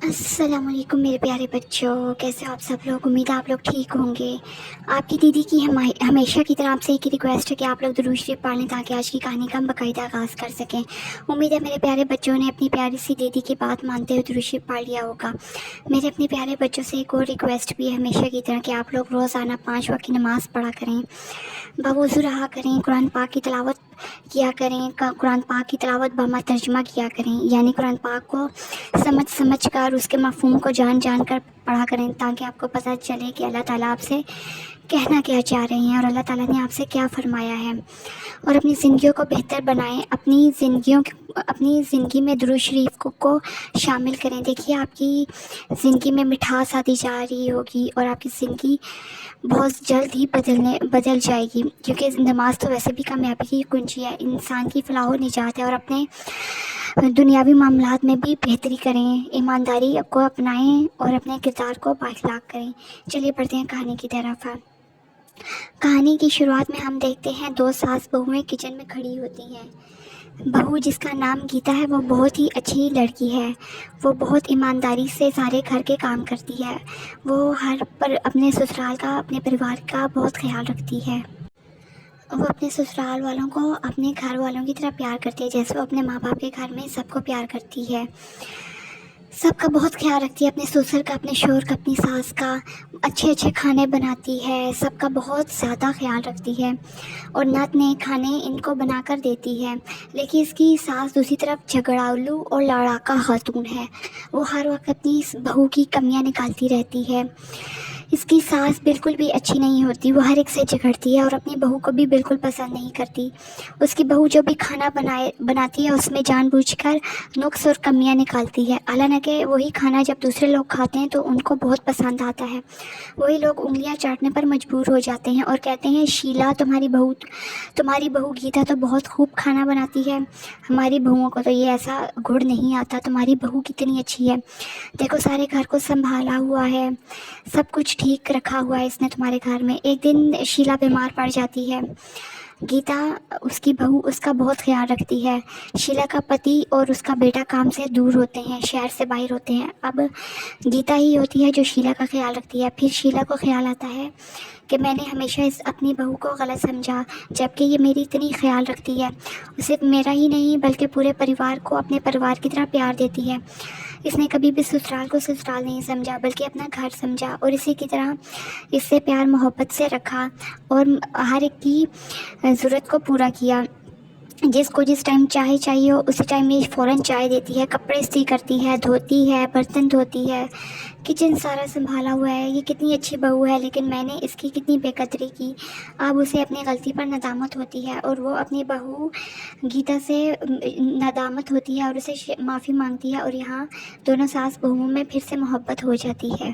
السلام علیکم میرے پیارے بچوں، کیسے ہو آپ سب لوگ؟ امید ہے آپ لوگ ٹھیک ہوں گے۔ آپ کی دیدی کی ہمیشہ کی طرح آپ سے ایک ہی ریکویسٹ ہے کہ آپ لوگ درود شریف پڑھ لیں تاکہ آج کی کہانی کا ہم باقاعدہ آغاز کر سکیں۔ امید ہے میرے پیارے بچوں نے اپنی پیاری سی دیدی کی بات مانتے ہوئے درود شریف پڑھ لیا ہوگا۔ میرے اپنے پیارے بچوں سے ایک اور ریکویسٹ بھی ہے ہمیشہ کی طرح کہ آپ لوگ روزانہ 5 وقت کی نماز پڑھا کریں، باوضو رہا کریں، قرآن پاک کی تلاوت کیا کریں، قرآن پاک کی تلاوت بہما ترجمہ کیا کریں، یعنی قرآن پاک کو سمجھ کر اس کے مفہوم کو جان کر پڑھا کریں تاکہ آپ کو پتہ چلے کہ اللہ تعالیٰ آپ سے کہنا کیا چاہ رہے ہیں اور اللہ تعالیٰ نے آپ سے کیا فرمایا ہے، اور اپنی زندگیوں کو بہتر بنائیں۔ اپنی زندگی میں درود شریف کو شامل کریں۔ دیکھیے آپ کی زندگی میں مٹھاس آتی جا رہی ہوگی اور آپ کی زندگی بہت جلد ہی بدل جائے گی، کیونکہ نماز تو ویسے بھی کامیابی کی کنجی ہے، انسان کی فلاح و نجات ہے، اور اپنے دنیاوی معاملات میں بھی بہتری کریں، ایمانداری کو اپنائیں اور اپنے کردار کو بااخلاق کریں۔ چلیے پڑھتے ہیں کہانی کی طرف۔ کہانی کی شروعات میں ہم دیکھتے ہیں 2 ساس بہویں کچن میں کھڑی ہوتی ہیں۔ بہو جس کا نام گیتا ہے وہ بہت ہی اچھی لڑکی ہے، وہ بہت ایمانداری سے سارے گھر کے کام کرتی ہے، وہ اپنے سسرال کا، اپنے پریوار کا بہت خیال رکھتی ہے، وہ اپنے سسرال والوں کو اپنے گھر والوں کی طرح پیار کرتی ہے جیسے وہ اپنے ماں باپ کے گھر میں سب کو پیار کرتی ہے، سب کا بہت خیال رکھتی ہے، اپنے سسر کا، اپنے شوہر کا، اپنی ساس کا، اچھے کھانے بناتی ہے، سب کا بہت زیادہ خیال رکھتی ہے اور نئے کھانے ان کو بنا کر دیتی ہے۔ لیکن اس کی ساس دوسری طرف جھگڑالو اور لڑاکا خاتون ہے، وہ ہر وقت اپنی اس بہو کی کمیاں نکالتی رہتی ہے۔ اس کی ساس بالکل بھی اچھی نہیں ہوتی، وہ ہر ایک سے جھگڑتی ہے اور اپنی بہو کو بھی بالکل پسند نہیں کرتی۔ اس کی بہو جو بھی کھانا بناتی ہے اس میں جان بوجھ کر نقص اور کمیاں نکالتی ہے، حالانکہ وہی کھانا جب دوسرے لوگ کھاتے ہیں تو ان کو بہت پسند آتا ہے، وہی لوگ انگلیاں چاٹنے پر مجبور ہو جاتے ہیں اور کہتے ہیں شیلا تمہاری بہو گیتا تو بہت خوب کھانا بناتی ہے، ہماری بہوؤں کو تو یہ ایسا گڑ نہیں آتا، تمہاری بہو کتنی اچھی ہے، دیکھو سارے گھر کو سنبھالا ہوا ہے، سب کچھ ٹھیک رکھا ہوا ہے اس نے تمہارے گھر میں۔ ایک دن شیلا بیمار پڑ جاتی ہے، گیتا اس کی بہو اس کا بہت خیال رکھتی ہے، شیلا کا پتی اور اس کا بیٹا کام سے دور ہوتے ہیں، شہر سے باہر ہوتے ہیں، اب گیتا ہی ہوتی ہے جو شیلا کا خیال رکھتی ہے۔ پھر شیلا کو خیال آتا ہے کہ میں نے ہمیشہ اپنی بہو کو غلط سمجھا، جبکہ یہ میری اتنی خیال رکھتی ہے، صرف میرا ہی نہیں بلکہ پورے پریوار کو اپنے پریوار کی طرح پیار دیتی ہے، اس نے کبھی بھی سسرال کو سسرال نہیں سمجھا بلکہ اپنا گھر سمجھا، اور اسی کی طرح اس سے پیار محبت سے رکھا اور ہر ایک کی ضرورت کو پورا کیا، جس کو جس ٹائم چائے چاہیے ہو اسی ٹائم یہ فوراً چائے دیتی ہے، کپڑے استری کرتی ہے، دھوتی ہے، برتن دھوتی ہے، کچن سارا سنبھالا ہوا ہے، یہ کتنی اچھی بہو ہے، لیکن میں نے اس کی کتنی بے قدری کی۔ اب اسے اپنی غلطی پر ندامت ہوتی ہے اور وہ اپنی بہو گیتا سے ندامت ہوتی ہے اور اسے معافی مانگتی ہے، اور یہاں دونوں ساس بہوؤں میں پھر سے محبت ہو جاتی ہے۔